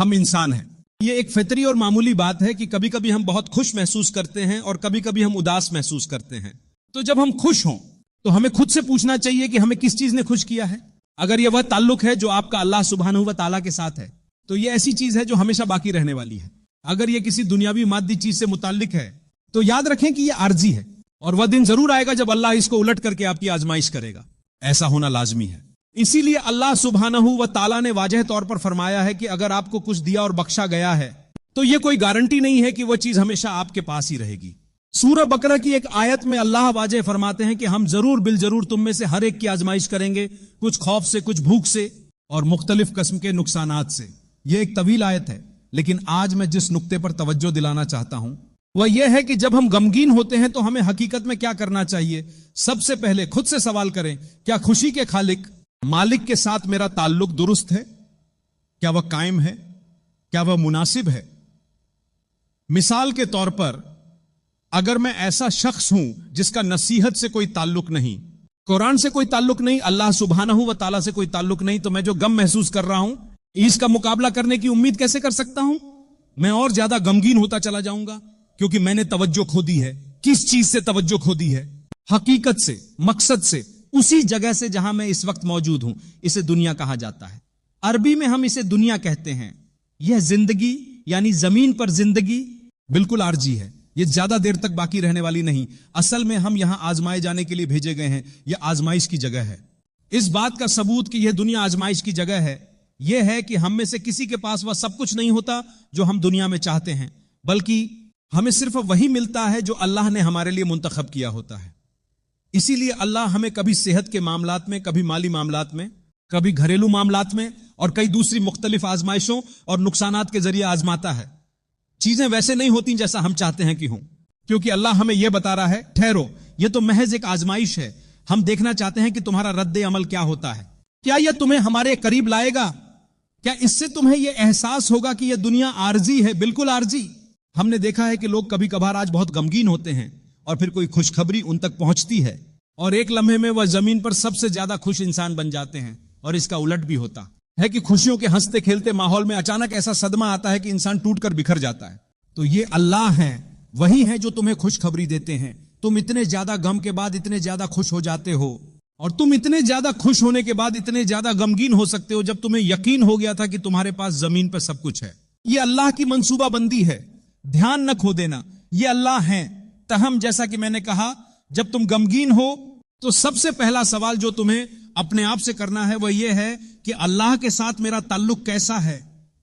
ہم انسان ہیں. یہ ایک فطری اور معمولی بات ہے کہ کبھی کبھی ہم بہت خوش محسوس کرتے ہیں اور کبھی کبھی ہم اداس محسوس کرتے ہیں. تو جب ہم خوش ہوں تو ہمیں خود سے پوچھنا چاہیے کہ ہمیں کس چیز نے خوش کیا ہے. اگر یہ وہ تعلق ہے جو آپ کا اللہ سبحانہ و تعالیٰ کے ساتھ ہے تو یہ ایسی چیز ہے جو ہمیشہ باقی رہنے والی ہے. اگر یہ کسی دنیاوی مادی چیز سے متعلق ہے تو یاد رکھیں کہ یہ عارضی ہے اور وہ دن ضرور آئے گا جب اللہ اس کو الٹ کر کے آپ کی آزمائش کرے گا. ایسا ہونا لازمی ہے. اسی لیے اللہ سبحانہ و تعالیٰ نے واضح طور پر فرمایا ہے کہ اگر آپ کو کچھ دیا اور بخشا گیا ہے تو یہ کوئی گارنٹی نہیں ہے کہ وہ چیز ہمیشہ آپ کے پاس ہی رہے گی. سورہ بقرہ کی ایک آیت میں اللہ واضح فرماتے ہیں کہ ہم ضرور بالضرور تم میں سے ہر ایک کی آزمائش کریں گے، کچھ خوف سے، کچھ بھوک سے اور مختلف قسم کے نقصانات سے. یہ ایک طویل آیت ہے، لیکن آج میں جس نقطے پر توجہ دلانا چاہتا ہوں وہ یہ ہے کہ جب ہم غمگین ہوتے ہیں تو ہمیں حقیقت میں کیا کرنا چاہیے. سب سے پہلے خود سے سوال کریں، کیا خوشی کے خالق مالک کے ساتھ میرا تعلق درست ہے؟ کیا وہ قائم ہے؟ کیا وہ مناسب ہے؟ مثال کے طور پر اگر میں ایسا شخص ہوں جس کا نصیحت سے کوئی تعلق نہیں، قرآن سے کوئی تعلق نہیں، اللہ سبحانہ و تعالیٰ سے کوئی تعلق نہیں، تو میں جو غم محسوس کر رہا ہوں اس کا مقابلہ کرنے کی امید کیسے کر سکتا ہوں؟ میں اور زیادہ غمگین ہوتا چلا جاؤں گا کیونکہ میں نے توجہ کھو دی ہے. کس چیز سے توجہ کھو دی ہے؟ حقیقت سے، مقصد سے، اسی جگہ سے جہاں میں اس وقت موجود ہوں. اسے دنیا کہا جاتا ہے. عربی میں ہم اسے دنیا کہتے ہیں. یہ زندگی یعنی زمین پر زندگی بالکل عارضی ہے. یہ زیادہ دیر تک باقی رہنے والی نہیں. اصل میں ہم یہاں آزمائے جانے کے لیے بھیجے گئے ہیں. یہ آزمائش کی جگہ ہے. اس بات کا ثبوت کہ یہ دنیا آزمائش کی جگہ ہے یہ ہے کہ ہم میں سے کسی کے پاس وہ سب کچھ نہیں ہوتا جو ہم دنیا میں چاہتے ہیں، بلکہ ہمیں صرف وہی ملتا ہے جو اللہ نے ہمارے لیے منتخب کیا ہوتا ہے. اسی لیے اللہ ہمیں کبھی صحت کے معاملات میں، کبھی مالی معاملات میں، کبھی گھریلو معاملات میں اور کئی دوسری مختلف آزمائشوں اور نقصانات کے ذریعے آزماتا ہے. چیزیں ویسے نہیں ہوتی جیسا ہم چاہتے ہیں کہ ہوں، کیونکہ اللہ ہمیں یہ بتا رہا ہے ٹھہرو، یہ تو محض ایک آزمائش ہے. ہم دیکھنا چاہتے ہیں کہ تمہارا رد عمل کیا ہوتا ہے. کیا یہ تمہیں ہمارے قریب لائے گا؟ کیا اس سے تمہیں یہ احساس ہوگا کہ یہ دنیا عارضی ہے؟ بالکل عارضی. ہم نے دیکھا ہے کہ لوگ کبھی کبھار آج بہت غمگین ہوتے ہیں اور پھر کوئی خوشخبری ان تک پہنچتی ہے اور ایک لمحے میں وہ زمین پر سب سے زیادہ خوش انسان بن جاتے ہیں. اور اس کا الٹ بھی ہوتا ہے کہ خوشیوں کے ہنستے کھیلتے ماحول میں اچانک ایسا صدمہ آتا ہے کہ انسان ٹوٹ کر بکھر جاتا ہے. تو یہ اللہ ہیں، وہی ہیں جو تمہیں خوشخبری دیتے ہیں. تم اتنے زیادہ غم کے بعد اتنے زیادہ خوش ہو جاتے ہو، اور تم اتنے زیادہ خوش ہونے کے بعد اتنے زیادہ غمگین ہو سکتے ہو جب تمہیں یقین ہو گیا تھا کہ تمہارے پاس زمین پر سب کچھ ہے. یہ اللہ کی منصوبہ بندی ہے، دھیان نہ کھو دینا. یہ اللہ ہیں. تاہم جیسا کہ میں نے کہا، جب تم غمگین ہو تو سب سے پہلا سوال جو تمہیں اپنے آپ سے کرنا ہے وہ یہ ہے کہ اللہ کے ساتھ میرا تعلق کیسا ہے.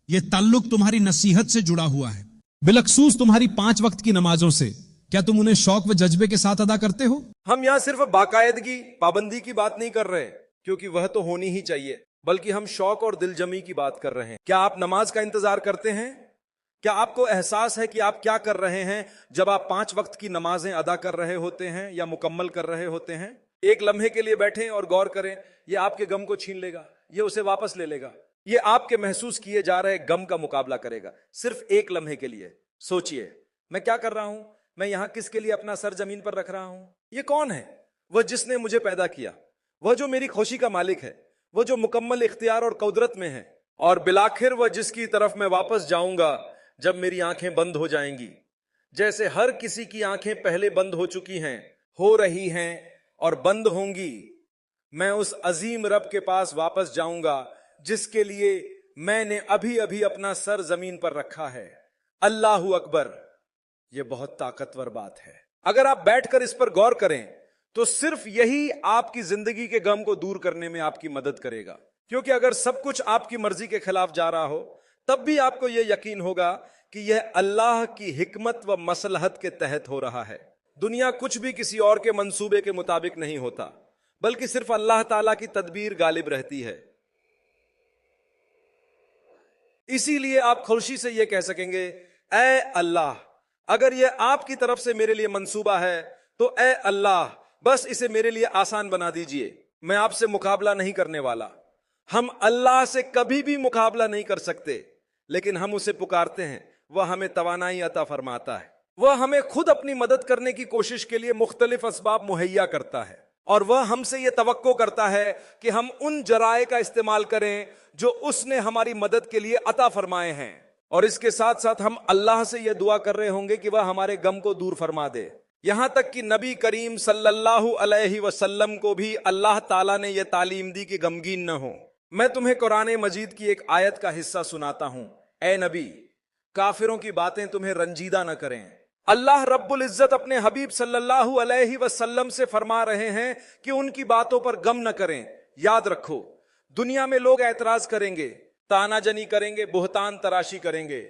یہ تعلق تمہاری نصیحت سے جڑا ہوا ہے، بالخصوص تمہاری 5 وقت کی نمازوں سے. کیا تم انہیں شوق و جذبے کے ساتھ ادا کرتے ہو؟ ہم یہاں صرف باقاعدگی، پابندی کی بات نہیں کر رہے کیونکہ وہ تو ہونی ہی چاہیے، بلکہ ہم شوق اور دل جمی کی بات کر رہے ہیں. کیا آپ نماز کا انتظار کرتے ہیں؟ کیا آپ کو احساس ہے کہ آپ کیا کر رہے ہیں جب آپ 5 وقت کی نمازیں ادا کر رہے ہوتے ہیں یا مکمل کر رہے ہوتے ہیں؟ ایک لمحے کے لیے بیٹھیں اور غور کریں، یہ آپ کے غم کو چھین لے گا، یہ اسے واپس لے لے گا، یہ آپ کے محسوس کیے جا رہے غم کا مقابلہ کرے گا. صرف ایک لمحے کے لیے سوچئے، میں کیا کر رہا ہوں؟ میں یہاں کس کے لیے اپنا سر زمین پر رکھ رہا ہوں؟ یہ کون ہے؟ وہ جس نے مجھے پیدا کیا، وہ جو میری خوشی کا مالک ہے، وہ جو مکمل اختیار اور قدرت میں ہے، اور بالآخر وہ جس کی طرف میں واپس جاؤں گا جب میری آنکھیں بند ہو جائیں گی. جیسے ہر کسی کی آنکھیں پہلے بند ہو چکی ہیں، ہو رہی ہیں اور بند ہوں گی، میں اس عظیم رب کے پاس واپس جاؤں گا جس کے لیے میں نے ابھی ابھی اپنا سر زمین پر رکھا ہے. اللہ اکبر. یہ بہت طاقتور بات ہے. اگر آپ بیٹھ کر اس پر غور کریں تو صرف یہی آپ کی زندگی کے غم کو دور کرنے میں آپ کی مدد کرے گا. کیونکہ اگر سب کچھ آپ کی مرضی کے خلاف جا رہا ہو تب بھی آپ کو یہ یقین ہوگا کہ یہ اللہ کی حکمت و مصلحت کے تحت ہو رہا ہے. دنیا کچھ بھی کسی اور کے منصوبے کے مطابق نہیں ہوتا، بلکہ صرف اللہ تعالیٰ کی تدبیر غالب رہتی ہے. اسی لیے آپ خوشی سے یہ کہہ سکیں گے، اے اللہ، اگر یہ آپ کی طرف سے میرے لیے منصوبہ ہے تو اے اللہ بس اسے میرے لیے آسان بنا دیجئے. میں آپ سے مقابلہ نہیں کرنے والا. ہم اللہ سے کبھی بھی مقابلہ نہیں کر سکتے، لیکن ہم اسے پکارتے ہیں، وہ ہمیں توانائی عطا فرماتا ہے، وہ ہمیں خود اپنی مدد کرنے کی کوشش کے لیے مختلف اسباب مہیا کرتا ہے. اور وہ ہم سے یہ توقع کرتا ہے کہ ہم ان ذرائع کا استعمال کریں جو اس نے ہماری مدد کے لیے عطا فرمائے ہیں، اور اس کے ساتھ ساتھ ہم اللہ سے یہ دعا کر رہے ہوں گے کہ وہ ہمارے غم کو دور فرما دے. یہاں تک کہ نبی کریم صلی اللہ علیہ وسلم کو بھی اللہ تعالیٰ نے یہ تعلیم دی کہ غمگین نہ ہو. میں تمہیں قرآن مجید کی ایک آیت کا حصہ سناتا ہوں. اے نبی، کافروں کی باتیں تمہیں رنجیدہ نہ کریں. اللہ رب العزت اپنے حبیب صلی اللہ علیہ وسلم سے فرما رہے ہیں کہ ان کی باتوں پر غم نہ کریں. یاد رکھو، دنیا میں لوگ اعتراض کریں گے، تانا جنی کریں گے، بہتان تراشی کریں گے.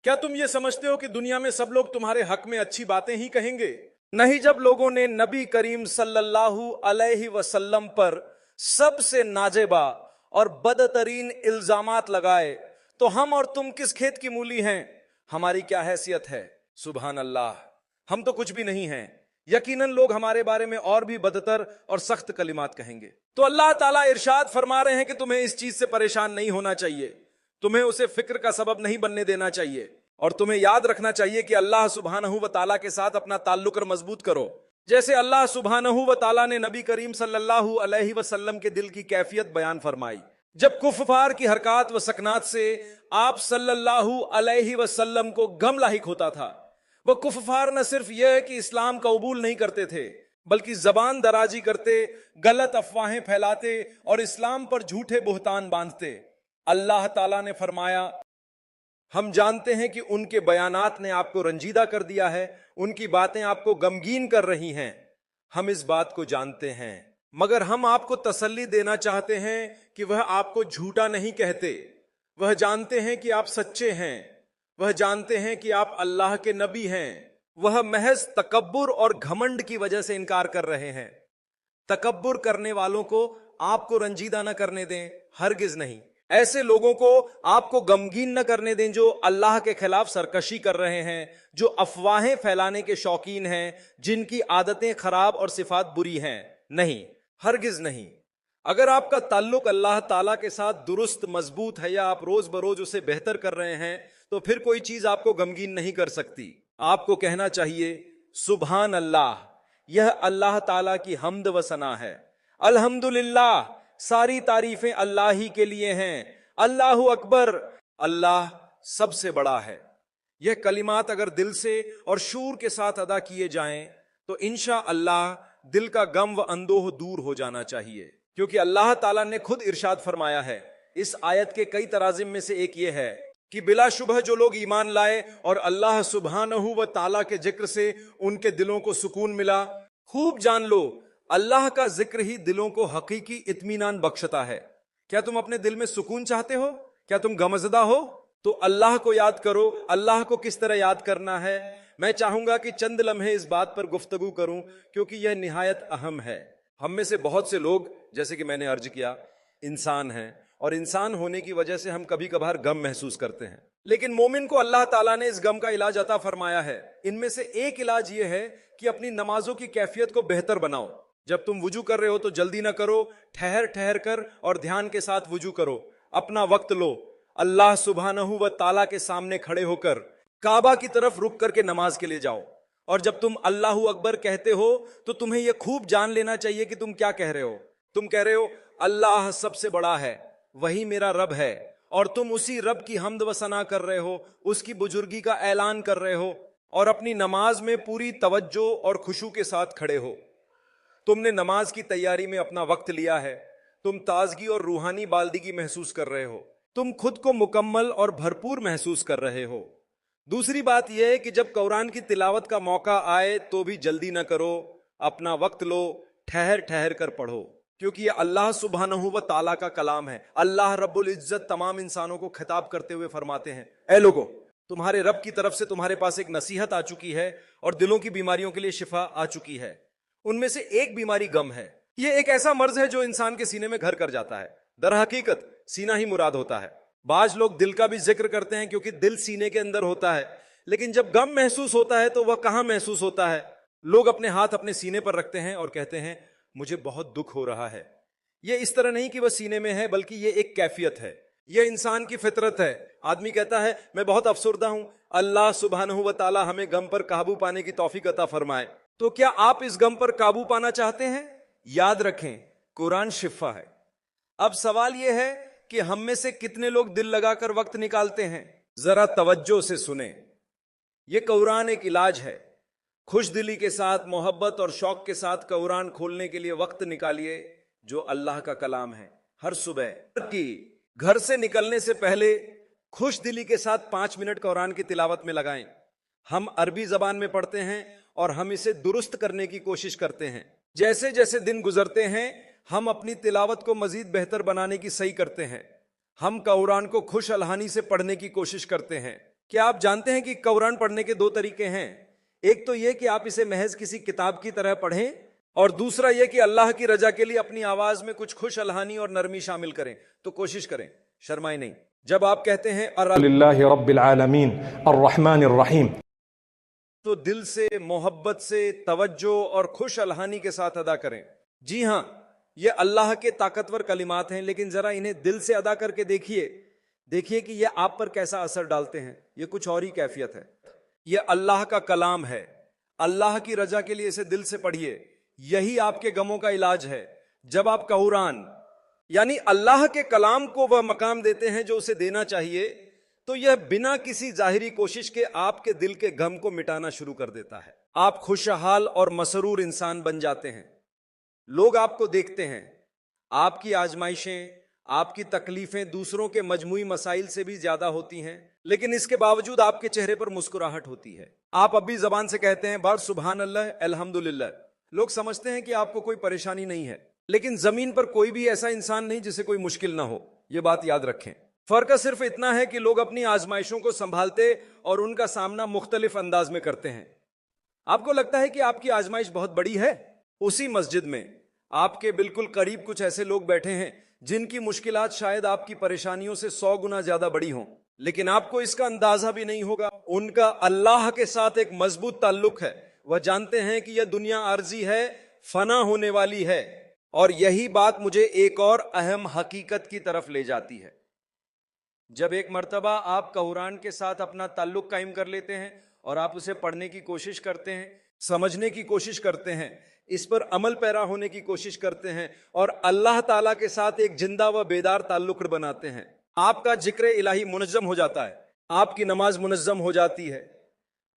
کیا تم یہ سمجھتے ہو کہ دنیا میں سب لوگ تمہارے حق میں اچھی باتیں ہی کہیں گے؟ نہیں. جب لوگوں نے نبی کریم صلی اللہ علیہ وسلم پر سب سے ناجیبہ اور بدترین الزامات لگائے تو ہم اور تم کس کھیت کی مولی ہیں؟ ہماری کیا حیثیت ہے؟ سبحان اللہ، ہم تو کچھ بھی نہیں ہیں. یقیناً لوگ ہمارے بارے میں اور بھی بدتر اور سخت کلمات کہیں گے. تو اللہ تعالیٰ ارشاد فرما رہے ہیں کہ تمہیں اس چیز سے پریشان نہیں ہونا چاہیے، تمہیں اسے فکر کا سبب نہیں بننے دینا چاہیے، اور تمہیں یاد رکھنا چاہیے کہ اللہ سبحانہ و تعالیٰ کے ساتھ اپنا تعلق مضبوط کرو. جیسے اللہ سبحانہ و تعالیٰ نے نبی کریم صلی اللہ علیہ وسلم کے دل کی کیفیت بیان فرمائی جب کفار کی حرکات و سکنات سے آپ صلی اللہ علیہ وسلم کو غم لاحق ہوتا تھا. وہ کفار نہ صرف یہ ہے کہ اسلام قبول نہیں کرتے تھے، بلکہ زبان درازی کرتے، غلط افواہیں پھیلاتے اور اسلام پر جھوٹے بہتان باندھتے. اللہ تعالیٰ نے فرمایا، ہم جانتے ہیں کہ ان کے بیانات نے آپ کو رنجیدہ کر دیا ہے، ان کی باتیں آپ کو غمگین کر رہی ہیں. ہم اس بات کو جانتے ہیں، مگر ہم آپ کو تسلی دینا چاہتے ہیں کہ وہ آپ کو جھوٹا نہیں کہتے. وہ جانتے ہیں کہ آپ سچے ہیں، وہ جانتے ہیں کہ آپ اللہ کے نبی ہیں. وہ محض تکبر اور گھمنڈ کی وجہ سے انکار کر رہے ہیں. تکبر کرنے والوں کو آپ کو رنجیدہ نہ کرنے دیں، ہرگز نہیں. ایسے لوگوں کو آپ کو غمگین نہ کرنے دیں جو اللہ کے خلاف سرکشی کر رہے ہیں، جو افواہیں پھیلانے کے شوقین ہیں، جن کی عادتیں خراب اور صفات بری ہیں. نہیں، ہرگز نہیں. اگر آپ کا تعلق اللہ تعالیٰ کے ساتھ درست مضبوط ہے یا آپ روز بروز اسے بہتر کر رہے ہیں تو پھر کوئی چیز آپ کو غمگین نہیں کر سکتی. آپ کو کہنا چاہیے سبحان اللہ، یہ اللہ تعالیٰ کی حمد و ثنا ہے. الحمدللہ، ساری تعریفیں اللہ ہی کے لیے ہیں. اللہ اکبر، اللہ سب سے بڑا ہے. یہ کلمات اگر دل سے اور شعور کے ساتھ ادا کیے جائیں تو انشاءاللہ دل کا غم و اندوہ دور ہو جانا چاہیے، کیونکہ اللہ تعالیٰ نے خود ارشاد فرمایا ہے. اس آیت کے کئی ترازم میں سے ایک یہ ہے کہ بلا شبہ جو لوگ ایمان لائے اور اللہ سبحانہ و تعالیٰ کے ذکر سے ان کے دلوں کو سکون ملا، خوب جان لو اللہ کا ذکر ہی دلوں کو حقیقی اطمینان بخشتا ہے. کیا تم اپنے دل میں سکون چاہتے ہو؟ کیا تم غمزدہ ہو؟ تو اللہ کو یاد کرو. اللہ کو کس طرح یاد کرنا ہے؟ میں چاہوں گا کہ چند لمحے اس بات پر گفتگو کروں، کیونکہ یہ نہایت اہم ہے. ہم میں سے بہت سے لوگ، جیسے کہ میں نے عرض کیا، انسان ہیں، اور انسان ہونے کی وجہ سے ہم کبھی کبھار غم محسوس کرتے ہیں. لیکن مومن کو اللہ تعالیٰ نے اس غم کا علاج عطا فرمایا ہے. ان میں سے ایک علاج یہ ہے کہ اپنی نمازوں کی کیفیت کو بہتر بناؤ. جب تم وضو کر رہے ہو تو جلدی نہ کرو، ٹھہر ٹھہر کر اور دھیان کے ساتھ وضو کرو. اپنا وقت لو. اللہ سبحانہ و تعالیٰ کے سامنے کھڑے ہو کر کعبہ کی طرف رک کر کے نماز کے لیے جاؤ. اور جب تم اللہ اکبر کہتے ہو تو تمہیں یہ خوب جان لینا چاہیے کہ تم کیا کہہ رہے ہو. تم کہہ رہے ہو اللہ سب سے بڑا ہے، وہی میرا رب ہے، اور تم اسی رب کی حمد و ثنا کر رہے ہو، اس کی بزرگی کا اعلان کر رہے ہو، اور اپنی نماز میں پوری توجہ اور خشوع کے ساتھ کھڑے ہو. تم نے نماز کی تیاری میں اپنا وقت لیا ہے. تم تازگی اور روحانی بالدگی محسوس کر رہے ہو. تم خود کو مکمل اور بھرپور محسوس کر رہے ہو. دوسری بات یہ ہے کہ جب قرآن کی تلاوت کا موقع آئے تو بھی جلدی نہ کرو. اپنا وقت لو، ٹھہر ٹھہر کر پڑھو، کیونکہ یہ اللہ سبحانہ و تعالیٰ کا کلام ہے. اللہ رب العزت تمام انسانوں کو خطاب کرتے ہوئے فرماتے ہیں، اے لوگو، تمہارے رب کی طرف سے تمہارے پاس ایک نصیحت آ چکی ہے اور دلوں کی بیماریوں کے لیے شفا آ چکی ہے. ان میں سے ایک بیماری غم ہے. یہ ایک ایسا مرض ہے جو انسان کے سینے میں گھر کر جاتا ہے. در حقیقت سینہ ہی مراد ہوتا ہے. بعض لوگ دل کا بھی ذکر کرتے ہیں کیونکہ دل سینے کے اندر ہوتا ہے، لیکن جب غم محسوس ہوتا ہے تو وہ کہاں محسوس ہوتا ہے؟ لوگ اپنے ہاتھ اپنے سینے پر رکھتے ہیں اور کہتے ہیں مجھے بہت دکھ ہو رہا ہے. یہ اس طرح نہیں کہ وہ سینے میں ہے، بلکہ یہ ایک کیفیت ہے. یہ انسان کی فطرت ہے. آدمی کہتا ہے میں بہت افسردہ ہوں. اللہ سبحانہ و تعالی ہمیں غم پر قابو پانے کی توفیق عطا فرمائے. تو کیا آپ اس غم پر قابو پانا چاہتے ہیں؟ याद रखें, कुरान शिफा है। अब सवाल यह है कि हम में से कितने लोग दिल लगाकर वक्त निकालते हैं? जरा तवज्जो से सुने, ये कुरान एक इलाज है। खुश दिली के साथ, मोहब्बत और शौक के साथ कुरान खोलने के लिए वक्त निकालिए, जो अल्लाह का कलाम है। हर सुबह की घर से निकलने से पहले खुश दिली के साथ 5 मिनट कुरान की तिलावत में लगाएं। हम अरबी जबान में पढ़ते हैं और हम इसे दुरुस्त करने की कोशिश करते हैं। जैसे जैसे दिन गुजरते हैं हम अपनी तिलावत को मजीद बेहतर बनाने की सही करते हैं। हम कुरान को खुश अलहानी से पढ़ने की कोशिश करते हैं। क्या आप जानते हैं कि कुरान पढ़ने के 2 तरीके हैं? एक तो यह कि आप इसे महज किसी किताब की तरह पढ़ें, और दूसरा यह कि अल्लाह की रजा के लिए अपनी आवाज में कुछ खुश अलहानी और नरमी शामिल करें। तो कोशिश करें, शर्माए नहीं। जब आप कहते हैं लिल्लाहि रब्बिल आलमीन अर्रहमानिर रहीम, तो दिल से, मोहब्बत से, तवज्जो और खुश अलहानी के साथ अदा करें। जी हां, ये अल्लाह के ताकतवर कलिमात हैं, लेकिन जरा इन्हें दिल से अदा करके देखिए कि ये आप पर कैसा असर डालते हैं। ये कुछ और ही कैफियत है। ये अल्लाह का कलाम है। अल्लाह की रजा के लिए इसे दिल से पढ़िए। यही आपके गमों का इलाज है। जब आप कुरान यानी अल्लाह के कलाम को वह मकाम देते हैं जो उसे देना चाहिए, तो यह बिना किसी जाहिरी कोशिश के आपके दिल के गम को मिटाना शुरू कर देता है। आप खुशहाल और मसरूर इंसान बन जाते हैं। लोग आपको देखते हैं। आपकी आजमाइशें, आपकी तकलीफें दूसरों के मजमूई मसाइल से भी ज्यादा होती हैं, लेकिन इसके बावजूद आपके चेहरे पर मुस्कुराहट होती है। आप अब भी जबान से कहते हैं बार सुभान अल्लाह, अल्हम्दुलिल्लाह। लोग समझते हैं कि आपको कोई परेशानी नहीं है, लेकिन जमीन पर कोई भी ऐसा इंसान नहीं जिसे कोई मुश्किल ना हो। यह बात याद रखें। फर्क सिर्फ इतना है कि लोग अपनी आजमाइशों को संभालते और उनका सामना मुख्तलिफ अंदाज में करते हैं। आपको लगता है कि आपकी आजमाइश बहुत बड़ी है। उसी मस्जिद में आपके बिल्कुल करीब कुछ ऐसे लोग बैठे हैं जिनकी मुश्किलात शायद आपकी परेशानियों से 100 गुना ज्यादा बड़ी हों, लेकिन आपको इसका अंदाजा भी नहीं होगा। उनका अल्लाह के साथ एक मजबूत ताल्लुक है। वह जानते हैं कि यह दुनिया आर्जी है, फना होने वाली है। और यही बात मुझे एक और अहम हकीकत की तरफ ले जाती है। जब एक मर्तबा आप कुरान के साथ अपना ताल्लुक कायम कर लेते हैं और आप उसे पढ़ने की कोशिश करते हैं, समझने की कोशिश करते हैं, इस पर अमल पैरा होने की कोशिश करते हैं और अल्लाह ताला के साथ एक जिंदा व बेदार ताल्लुक बनाते हैं, आपका जिक्र इलाही मुनज़्ज़म हो जाता है, आपकी नमाज मुनज़्ज़म हो जाती है,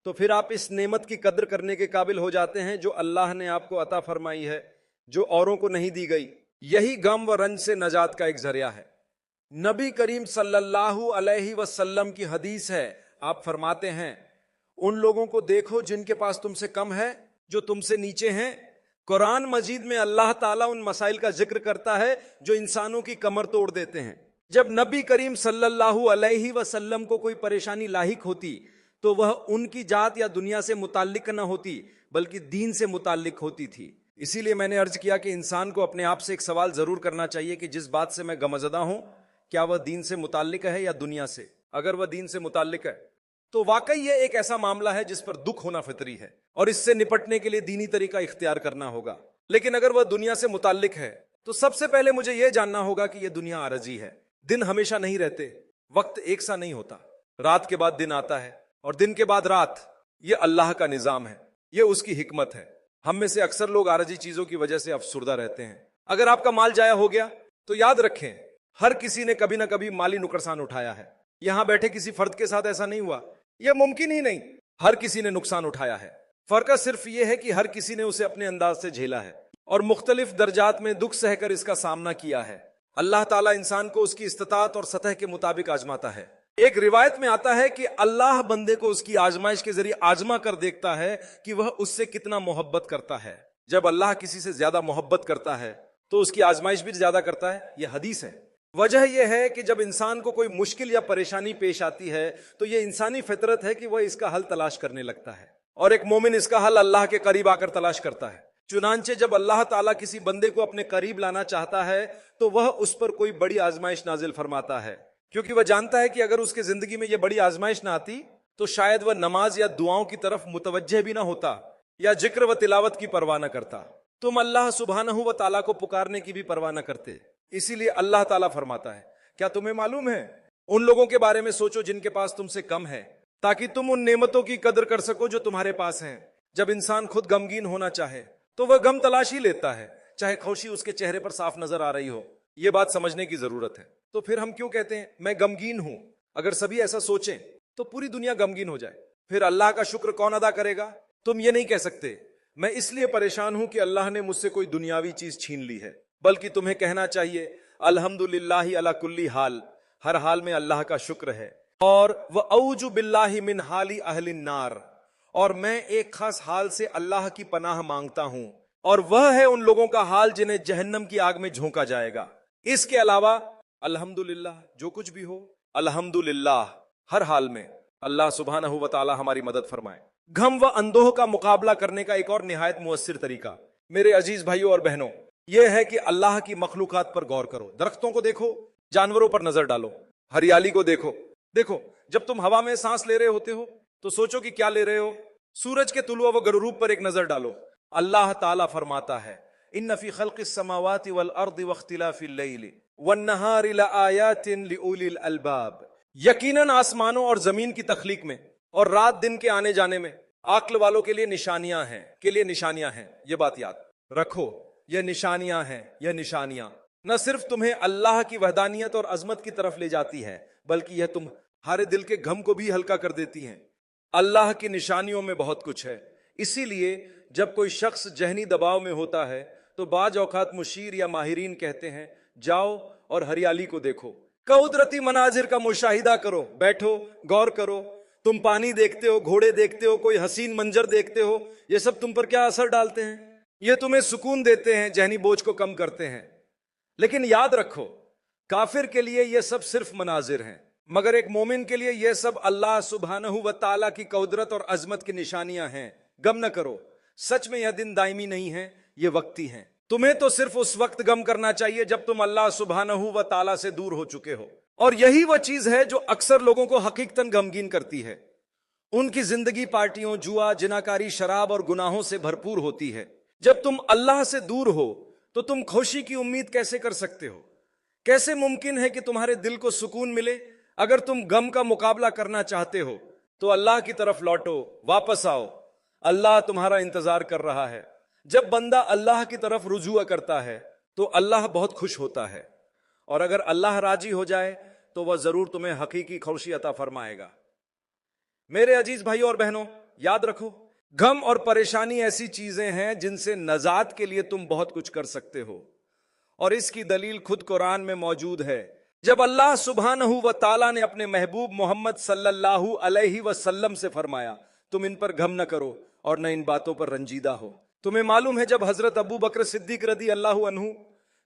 तो फिर आप इस नेमत की कद्र करने के काबिल हो जाते हैं जो अल्लाह ने आपको अता फरमाई है, जो औरों को नहीं दी गई। यही गम व रंज से नजात का एक जरिया है। नबी करीम सल्लल्लाहु अलैहि वसल्लम की हदीस है, आप फरमाते हैं उन लोगों को देखो जिनके पास तुमसे कम है, जो तुमसे नीचे हैं। कुरान मजीद में अल्लाह ताला उन मसाइल का जिक्र करता है जो इंसानों की कमर तोड़ देते हैं। जब नबी करीम सल्लल्लाहु अलैहि वसल्लम को कोई परेशानी लाहिक होती तो वह उनकी जात या दुनिया से मुताल्लिक न होती बल्कि दीन से मुताल्लिक होती थी। इसीलिए मैंने अर्ज किया कि इंसान को अपने आप से एक सवाल जरूर करना चाहिए कि जिस बात से मैं गमज़दा हूं, क्या वह दीन से मुताल्लिक है या दुनिया से? अगर वह दीन से मुताल्लिक है तो वाकई यह एक ऐसा मामला है जिस पर दुख होना फितरी है और इससे निपटने के लिए दीनी तरीका इख्तियार करना होगा। लेकिन अगर वह दुनिया से मुताल्लिक है तो सबसे पहले मुझे यह जानना होगा कि यह दुनिया आरजी है। दिन हमेशा नहीं रहते, वक्त एक सा नहीं होता। रात के बाद दिन आता है और दिन के बाद रात। यह अल्लाह का निजाम है, यह उसकी हिकमत है। हम में से अक्सर लोग आरजी चीजों की वजह से अफसुर्दा रहते हैं। अगर आपका माल जाया हो गया तो याद रखें, हर किसी ने कभी ना कभी माली नुकसान उठाया है। यहां बैठे किसी फर्द के साथ ऐसा नहीं हुआ, यह मुमकिन ही नहीं। हर किसी ने नुकसान उठाया है। फर्क सिर्फ यह है कि हर किसी ने उसे अपने अंदाज से झेला है और मुख्तलिफ दर्जात में दुख सहकर इसका सामना किया है। अल्लाह ताला इंसान को उसकी इस्तिताअत और सतह के मुताबिक आजमाता है। एक रिवायत में आता है कि अल्लाह बंदे को उसकी आजमाइश के जरिए आजमा कर देखता है कि वह उससे कितना मोहब्बत करता है। जब अल्लाह किसी से ज्यादा मोहब्बत करता है तो उसकी आजमाइश भी ज्यादा करता है। यह हदीस है। वजह यह है कि जब इंसान को कोई मुश्किल या परेशानी पेश आती है तो यह इंसानी फितरत है कि वह इसका हल तलाश करने लगता है और एक मोमिन इसका हल अल्लाह के करीब आकर तलाश करता है। चुनांचे जब अल्लाह ताला किसी बंदे को अपने करीब लाना चाहता है तो वह उस पर कोई बड़ी आजमाइश नाजिल फरमाता है, क्योंकि वह जानता है कि अगर उसके जिंदगी में यह बड़ी आजमाइश ना आती तो शायद वह नमाज या दुआओं की तरफ मुतवज्जह भी ना होता या जिक्र व तिलावत की परवाह न करता। तुम अल्लाह सुब्हानहू व तआला को पुकारने की भी परवाह न करते। इसीलिए अल्लाह ताला फरमाता है, क्या तुम्हें मालूम है, उन लोगों के बारे में सोचो जिनके पास तुमसे कम है, ताकि तुम उन नेमतों की कदर कर सको जो तुम्हारे पास हैं। जब इंसान खुद गमगीन होना चाहे तो वह गम तलाश ही लेता है, चाहे खुशी उसके चेहरे पर साफ नजर आ रही हो। ये बात समझने की जरूरत है। तो फिर हम क्यों कहते हैं मैं गमगीन हूं? अगर सभी ऐसा सोचें तो पूरी दुनिया गमगीन हो जाए। फिर अल्लाह का शुक्र कौन अदा करेगा? तुम ये नहीं कह सकते मैं इसलिए परेशान हूं कि अल्लाह ने मुझसे कोई दुनियावी चीज छीन ली है, बल्कि तुम्हें कहना चाहिए अल्हम्दुलिल्लाहि अला कुल्ली हाल, हर हाल में अल्लाह का शुक्र है। और व औजु बिल्लाहि मिन हाली अहलिन नार, और मैं एक खास हाल से अल्लाह की पनाह मांगता हूं, और वह है उन लोगों का हाल जिन्हें जहन्नम की आग में झोंका जाएगा। इसके अलावा अल्हम्दुलिल्लाह, जो कुछ भी हो अल्हम्दुलिल्लाह, हर हाल में अल्लाह सुब्हानहू व तआला हमारी मदद फरमाए। गम व अंदोह का मुकाबला करने का एक और निहायत मुअस्सिर तरीका मेरे अजीज भाइयों और बहनों यह है कि अल्लाह की मखलूकात पर गौर करो। दरख्तों को देखो, जानवरों पर नजर डालो, हरियाली को देखो। देखो, जब तुम हवा में सांस ले रहे होते हो तो सोचो कि क्या ले रहे हो। सूरज के तुलुआ व गरूब पर एक नजर डालो। अल्लाह ताला फरमाता है इन्न फी खल्किस समावाति वल अर्दि वख्तिलाफिल लैलि वन नहारि लआयातिन लिउलिल अलबाब, यकीनन आसमानों और जमीन की तख्लीक में और रात दिन के आने जाने में आक्ल वालों के लिए निशानियां हैं। ये बात याद रखो, ये निशानियां हैं। ये निशानियां न सिर्फ तुम्हें अल्लाह की वहदानियत और अजमत की तरफ ले जाती है, बल्कि यह तुम्हारे दिल के गम को भी हल्का कर देती हैं। अल्लाह की निशानियों में बहुत कुछ है। इसीलिए जब कोई शख्स जहनी दबाव में होता है तो बाज औकात मुशीर या माहिरीन कहते हैं जाओ और हरियाली को देखो, कुदरती मनाजिर का मुशाहिदा करो, बैठो, गौर करो। तुम पानी देखते हो, घोड़े देखते हो, कोई हसीन मंजर देखते हो, ये सब तुम पर क्या असर डालते हैं? ये तुम्हें सुकून देते हैं, जहनी बोझ को कम करते हैं। लेकिन याद रखो, काफिर के लिए ये सब सिर्फ मनाजिर हैं, मगर एक मोमिन के लिए ये सब अल्लाह सुब्हानहू व तआला की कुदरत और अजमत की निशानियां हैं। गम न करो, सच में यह दिन दायमी नहीं है, ये वक्ती हैं। तुम्हें तो सिर्फ उस वक्त गम करना चाहिए जब तुम अल्लाह सुब्हानहू व तआला से दूर हो चुके हो। और यही वह चीज है जो अक्सर लोगों को हकीकतन गमगीन करती है। उनकी जिंदगी पार्टियों, जुआ, जिनाकारी, शराब और गुनाहों से भरपूर होती है। जब तुम अल्लाह से दूर हो तो तुम खुशी की उम्मीद कैसे कर सकते हो? कैसे मुमकिन है कि तुम्हारे दिल को सुकून मिले? अगर तुम गम का मुकाबला करना चाहते हो तो अल्लाह की तरफ लौटो, वापस आओ। अल्लाह तुम्हारा इंतजार कर रहा है। जब बंदा अल्लाह की तरफ रुजू करता है तो अल्लाह बहुत खुश होता है, और अगर अल्लाह राजी हो जाए तो वह जरूर तुम्हें हकीकी खुशी अता फरमाएगा। मेरे अजीज भाइयों और बहनों, याद रखो, गम और परेशानी ऐसी चीजें हैं जिनसे नजात के लिए तुम बहुत कुछ कर सकते हो, और इसकी दलील खुद कुरान में मौजूद है। जब अल्लाह सुब्हानहू व तआला ने अपने महबूब मोहम्मद सल्लल्लाहु अलैहि वसल्लम से फरमाया तुम इन पर गम न करो और न इन बातों पर रंजीदा हो। तुम्हें मालूम है जब हजरत अबू बकर सिद्दीक रदी अल्लाह अन्हु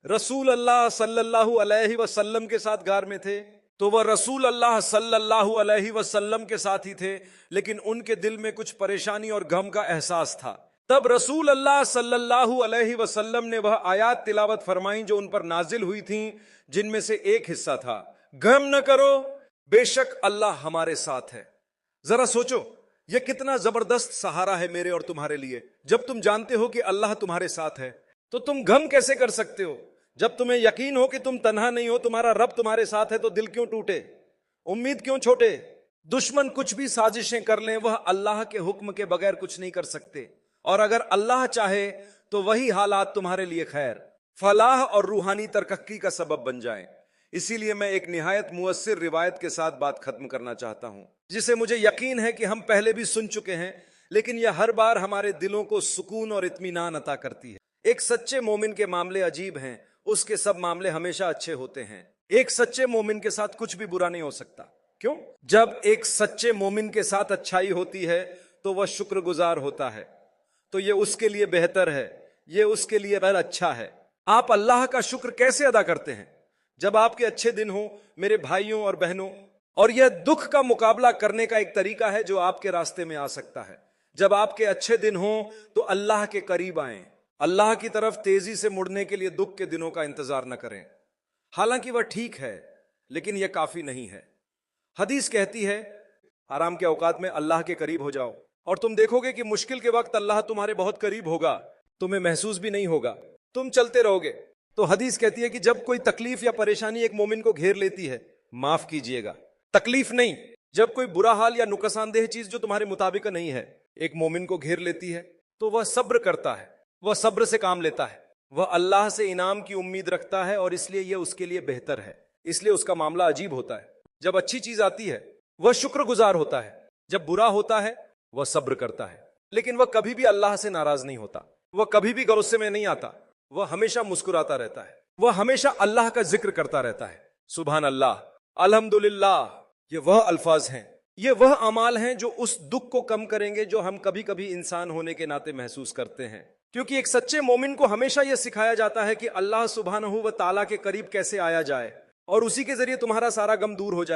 रसूल अल्लाह सल्लल्लाहु अलैहि वसल्लम के साथ गार में थे, तो वह रसूल अल्लाह सल्लल्लाहु अलैहि वसल्लम के साथ ही थे, लेकिन उनके दिल में कुछ परेशानी और गम का एहसास था। तब रसूल अल्लाह सल्लल्लाहु अलैहि वसल्लम ने वह आयात तिलावत फरमाई जो उन पर नाजिल हुई थीं, जिनमें से एक हिस्सा था गम न करो, बेशक अल्लाह हमारे साथ है। जरा सोचो, यह कितना जबरदस्त सहारा है मेरे और तुम्हारे लिए। जब तुम जानते हो कि अल्लाह तुम्हारे साथ है तो तुम गम कैसे कर सकते हो? जब तुम्हें यकीन हो कि तुम तन्हा नहीं हो, तुम्हारा रब तुम्हारे साथ है, तो दिल क्यों टूटे, उम्मीद क्यों छोटे? दुश्मन कुछ भी साजिशें कर लें, वह अल्लाह के हुक्म के बगैर कुछ नहीं कर सकते, और अगर अल्लाह चाहे तो वही हालात तुम्हारे लिए खैर, फलाह और रूहानी तरक्की का सबब बन जाएं। इसीलिए मैं एक निहायत मुअस्सिर रिवायत के साथ बात खत्म करना चाहता हूं, जिसे मुझे यकीन है कि हम पहले भी सुन चुके हैं, लेकिन यह हर बार हमारे दिलों को सुकून और इत्मीनान अता करती है। एक सच्चे मोमिन के मामले अजीब हैं, उसके सब मामले हमेशा अच्छे होते हैं। एक सच्चे मोमिन के साथ कुछ भी बुरा नहीं हो सकता। क्यों? जब एक सच्चे मोमिन के साथ अच्छाई होती है तो वह शुक्रगुजार होता है, तो यह उसके लिए बेहतर है, यह उसके लिए बहुत अच्छा है। आप अल्लाह का शुक्र कैसे अदा करते हैं? जब आपके अच्छे दिन हो मेरे भाइयों और बहनों, और यह दुख का मुकाबला करने का एक तरीका है जो आपके रास्ते में आ सकता है। जब आपके अच्छे दिन हो तो अल्लाह के करीब आएं, अल्लाह की तरफ तेजी से मुड़ने के लिए दुख के दिनों का इंतजार न करें। हालांकि वह ठीक है, लेकिन यह काफी नहीं है। हदीस कहती है आराम के औकात में अल्लाह के करीब हो जाओ और तुम देखोगे कि मुश्किल के वक्त अल्लाह तुम्हारे बहुत करीब होगा, तुम्हें महसूस भी नहीं होगा, तुम चलते रहोगे। तो हदीस कहती है कि जब कोई तकलीफ या परेशानी एक मोमिन को घेर लेती है, माफ कीजिएगा, तकलीफ नहीं, जब कोई बुरा हाल या नुकसानदेह चीज जो तुम्हारे मुताबिक नहीं है एक मोमिन को घेर लेती है, तो वह सब्र करता है, वह सब्र से काम लेता है। وہ اللہ سے انعام کی امید رکھتا ہے اور اس لیے یہ اس کے لیے بہتر ہے، اس لیے اس کا معاملہ عجیب ہوتا ہے۔ جب اچھی چیز آتی ہے وہ شکر گزار ہوتا ہے، جب برا ہوتا ہے وہ صبر کرتا ہے، لیکن وہ کبھی بھی اللہ سے ناراض نہیں ہوتا، وہ کبھی بھی غصے میں نہیں آتا، وہ ہمیشہ مسکراتا رہتا ہے، وہ ہمیشہ اللہ کا ذکر کرتا رہتا ہے۔ سبحان اللہ، الحمدللہ، یہ وہ الفاظ ہیں، یہ وہ اعمال ہیں جو اس دکھ کو کم کریں گے جو ہم کبھی کبھی انسان ہونے کے ناطے محسوس کرتے ہیں۔ کیونکہ ایک سچے مومن کو ہمیشہ یہ سکھایا جاتا ہے کہ اللہ سبحانہ و تعالیٰ کے قریب کیسے آیا جائے اور اسی کے ذریعے تمہارا سارا غم دور ہو جائے۔